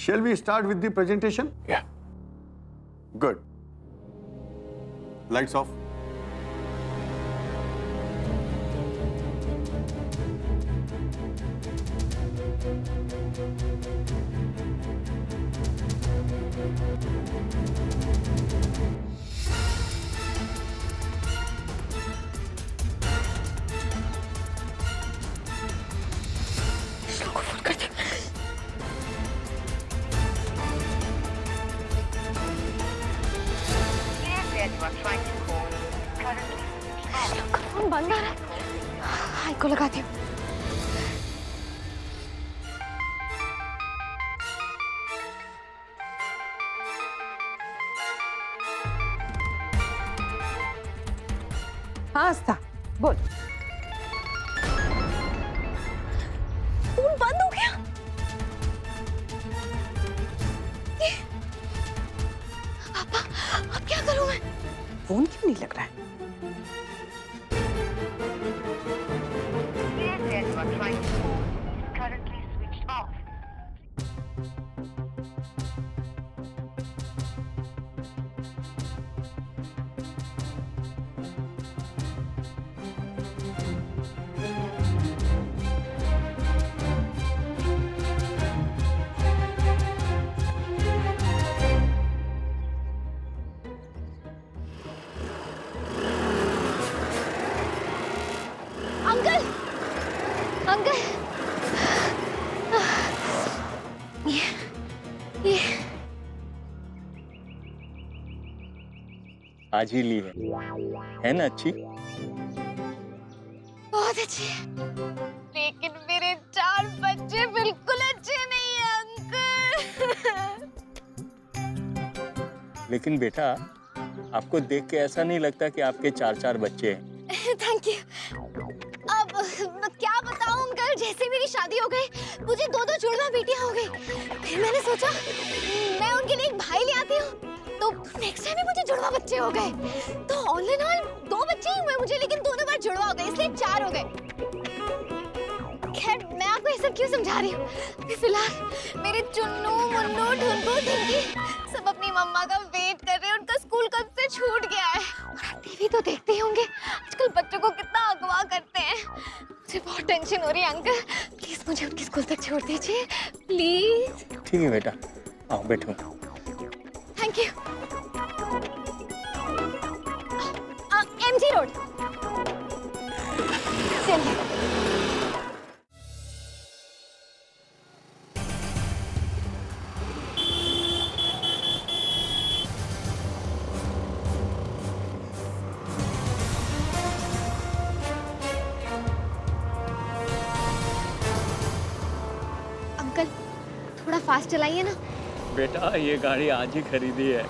Shall we start with the presentation? Yeah. Good. Lights off. Phone बंद आ रहा है। High को लगाती हूँ। हाँ आस्था, बोल। फोन बंद हो गया। पापा, अब क्या करूँ मैं? फोन क्यों नहीं लग रहा है? अंकल, अंकल, ये आज ही ली है ना? अच्छी, बहुत अच्छी है, लेकिन मेरे 4 बच्चे बिल्कुल अच्छे नहीं हैं अंकल। लेकिन बेटा आपको देख के ऐसा नहीं लगता कि आपके 4 बच्चे हैं? Thank you. अब क्या बताऊं अंकल, जैसे मेरी शादी हो गई मुझे 2 जुड़वा बेटियां हो गई। फिर मैंने सोचा मैं उनके लिए एक भाई ले आती हूँ, तो नेक्स्ट टाइम मुझे जुड़वा बच्चे हो गए। तो ऑल इन ऑल 2 बच्चे ही हुए मुझे, लेकिन दोनों बार जुड़वा हो गए, इसलिए 4 हो गए। खैर मैं आपको ये सब क्यों समझा रही हूँ? फिलहाल मेरे चुन्नू मुन्नू ढुनकू ढिंकी सब अपनी मम्मा का वेट कर रहे हैं। उनका स्कूल कब से छूट गया है। और टीवी तो देखते ही होंगे आजकल बच्चों को कितना अगवा करते हैं। मुझे बहुत टेंशन हो रही है अंकल, प्लीज मुझे उनके स्कूल तक छोड़ दीजिए प्लीज। ठीक है बेटा, आओ बैठो। Thank you. MG road. चलिए। अंकल थोड़ा फास्ट चलाइए ना। बेटा ये गाड़ी आज ही खरीदी है,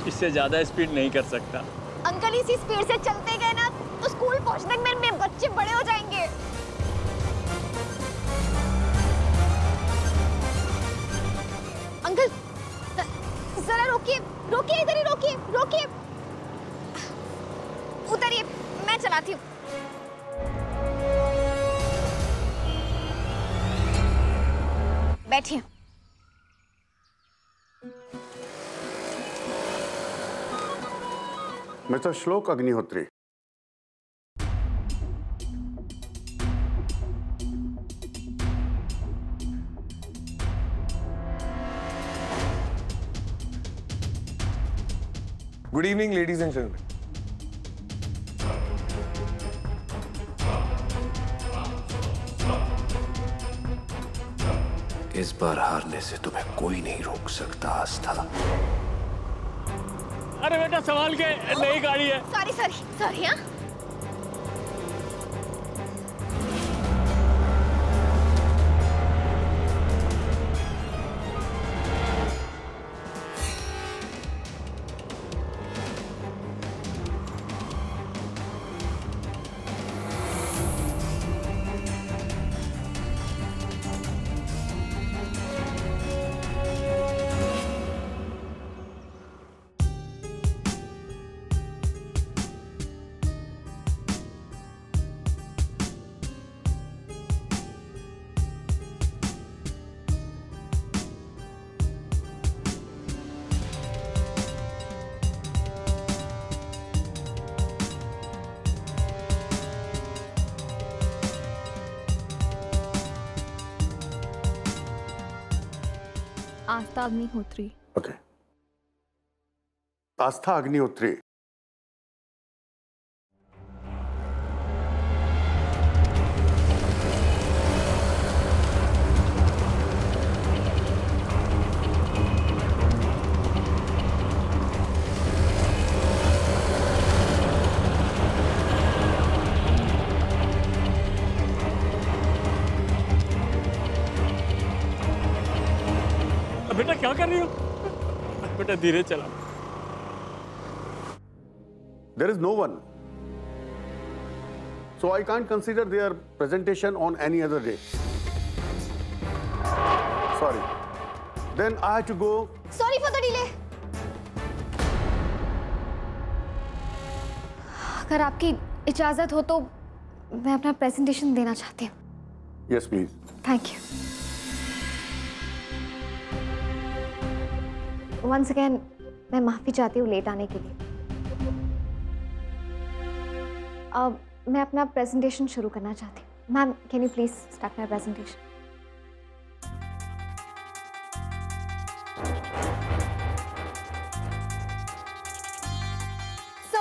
इससे ज्यादा स्पीड नहीं कर सकता। अंकल इसी स्पीड से चलते गए ना तो स्कूल पहुंचने में मेरे बच्चे बड़े हो जाएंगे। अंकल जरा रोकिए, रोकिए, इधर ही रोकिए, रोकिए, उतरिए, मैं चलाती हूँ। बैठिए। मिस्टर श्लोक Agnihotri, Good evening, ladies and gentlemen. इस बार हारने से तुम्हें कोई नहीं रोक सकता आस्था। अरे बेटा संभाल के, नई गाड़ी है। Sorry sorry sorry. हाँ आस्था अग्निहोत्री। ओके। आस्था अग्निहोत्री। बेटा क्या कर रही हो? बेटा धीरे चला। There is no one. So I can't consider their presentation on any other day. Sorry. Then I have to go. Sorry for the delay. अगर आपकी इजाजत हो तो मैं अपना प्रेजेंटेशन देना चाहती हूँ। Yes, please. Thank you. Once again, मैं माफी चाहती हूँ लेट आने के लिए। अब मैं अपना प्रेजेंटेशन शुरू करना चाहती हूँ। Ma'am, can you please start my presentation? So,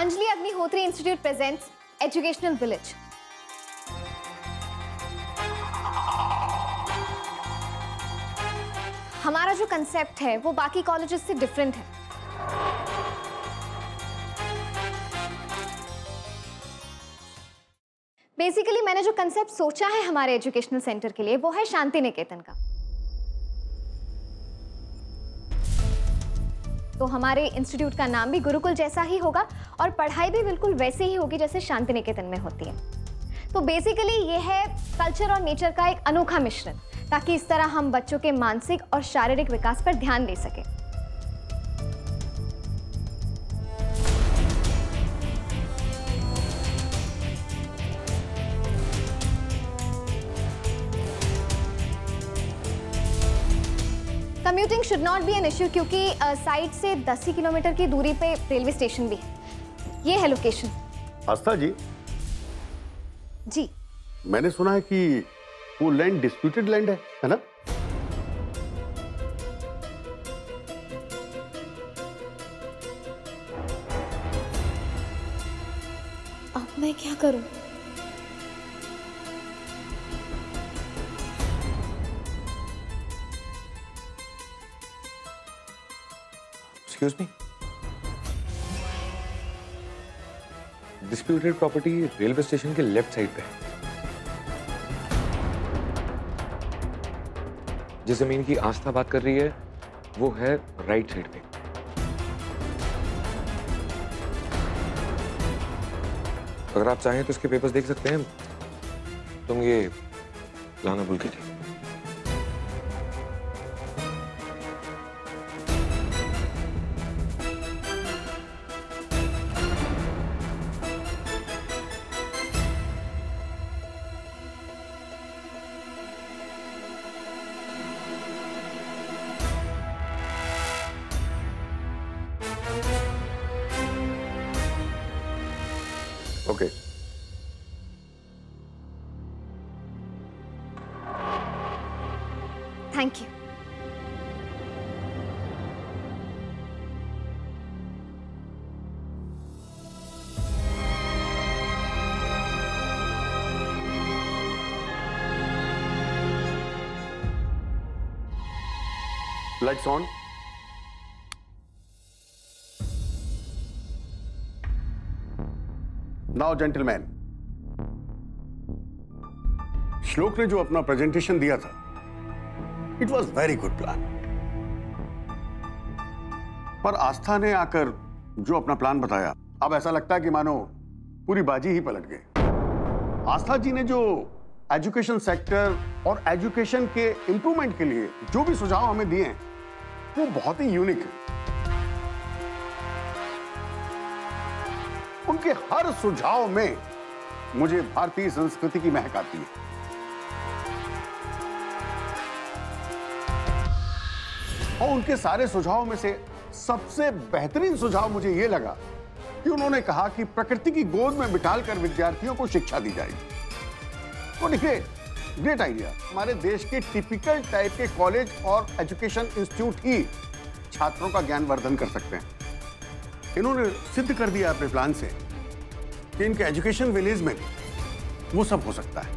Anjali Agnihotri Institute presents Educational Village. हमारा जो कंसेप्ट है वो बाकी कॉलेजेस से डिफरेंट है। बेसिकली मैंने जो कंसेप्ट सोचा है हमारे एजुकेशनल सेंटर के लिए वो है शांति निकेतन का। तो हमारे इंस्टीट्यूट का नाम भी गुरुकुल जैसा ही होगा और पढ़ाई भी बिल्कुल वैसे ही होगी जैसे शांति निकेतन में होती है। तो बेसिकली ये है कल्चर और नेचर का एक अनोखा मिश्रण, ताकि इस तरह हम बच्चों के मानसिक और शारीरिक विकास पर ध्यान दे सकें। Commuting should not be an issue क्योंकि साइट से 10 ही किलोमीटर की दूरी पे रेलवे स्टेशन भी है। ये है लोकेशन। आस्था जी। जी। मैंने सुना है कि वो लैंड डिस्प्यूटेड लैंड है ना? अब मैं क्या करूं? Excuse me, disputed property railway station के लेफ्ट साइड पे है। जिस जमीन की आस्था बात कर रही है वो है राइट साइड पे। अगर आप चाहें तो इसके पेपर्स देख सकते हैं। तुम ये लाना भूल के थी। Okay. Thank you. Lights on. Now, gentlemen, श्लोक ने जो अपना प्रेजेंटेशन दिया था, it was very good plan. पर आस्था ने आकर जो अपना प्लान बताया, अब ऐसा लगता है कि मानो पूरी बाजी ही पलट गई। आस्था जी ने जो एजुकेशन सेक्टर और एजुकेशन के इंप्रूवमेंट के लिए जो भी सुझाव हमें दिए हैं, वो बहुत ही यूनिक है। उनके हर सुझाव में मुझे भारतीय संस्कृति की महक आती है। और उनके सारे सुझावों में से सबसे बेहतरीन सुझाव मुझे यह लगा कि उन्होंने कहा कि प्रकृति की गोद में बिठाकर विद्यार्थियों को शिक्षा दी जाएगी। तो देखिए, ग्रेट आइडिया। हमारे देश के टिपिकल टाइप के कॉलेज और एजुकेशन इंस्टीट्यूट ही छात्रों का ज्ञानवर्धन कर सकते हैं। इन्होंने सिद्ध कर दिया अपने प्लान से कि इनके एजुकेशन विलेज में वो सब हो सकता है।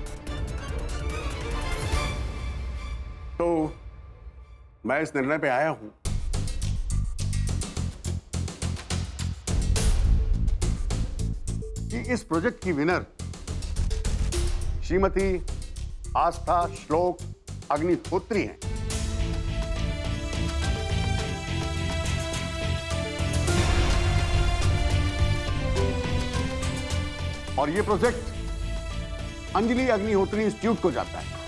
तो मैं इस निर्णय पे आया हूं कि इस प्रोजेक्ट की विनर श्रीमती आस्था श्लोक अग्निहोत्री हैं। और ये प्रोजेक्ट अंजलि अग्निहोत्री इंस्टीट्यूट को जाता है।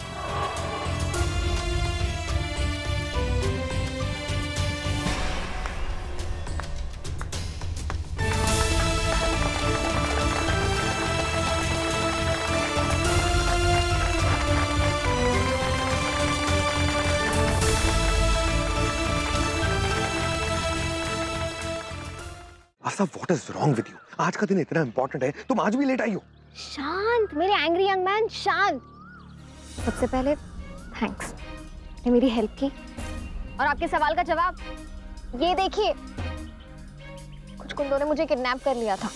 Aastha, what is wrong with you? आज का दिन इतना इंपॉर्टेंट है, तुम आज भी लेट आई हो। शांत मेरे एंग्री यंग मैन, शांत। सबसे पहले थैंक्स, ने मेरी हेल्प की। और आपके सवाल का जवाब ये देखिए, कुछ गुंडों ने मुझे किडनैप कर लिया था।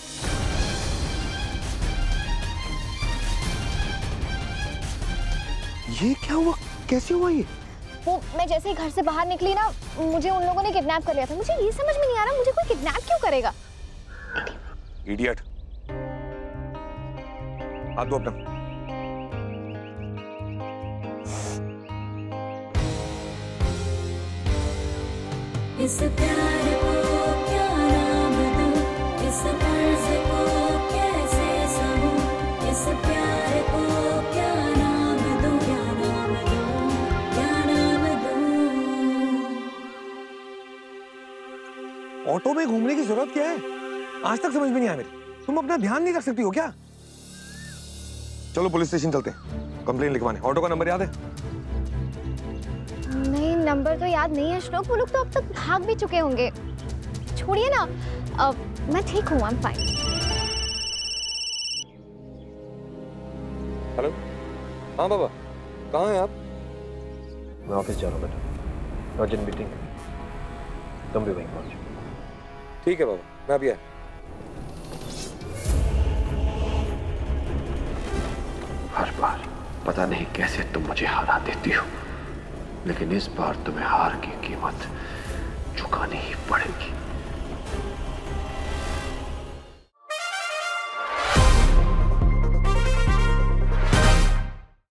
ये क्या हुआ? कैसे हुआ ये? वो मैं जैसे ही घर से बाहर निकली ना, मुझे उन लोगों ने किडनैप कर लिया था। मुझे ये समझ में नहीं आ रहा, मुझे कोई किडनैप क्यों करेगा? इडियट। हाथ दो अपना। इस प्यार को क्या नाम दूं, इस फर्ज को कैसे सहूं, इस प्यार को क्या नाम दूं, क्या नाम दूं, क्या नाम दूं। ऑटो में घूमने की जरूरत क्या है? आज तक समझ में नहीं आया मेरी। तुम अपना ध्यान नहीं रख सकती हो क्या? चलो पुलिस स्टेशन चलते हैं, कंप्लेन लिखवाने। ऑटो का नंबर याद है? नहीं, नंबर तो याद नहीं है श्लोक। वो लोग तो अब तक भाग भी चुके होंगे। छोड़िए ना, मैं ठीक हूँ, आई एम फाइन। हेलो, हाँ बाबा, कहाँ हैं आप? मैं ऑफिस जा रहा हूँ बेटा, अर्जेंट मीटिंग है, तुम भी वहीं पहुंचो। ठीक है बाबा, मैं अभी आया। हर बार पता नहीं कैसे तुम मुझे हरा देती हो, लेकिन इस बार तुम्हें हार की कीमत चुकानी ही पड़ेगी।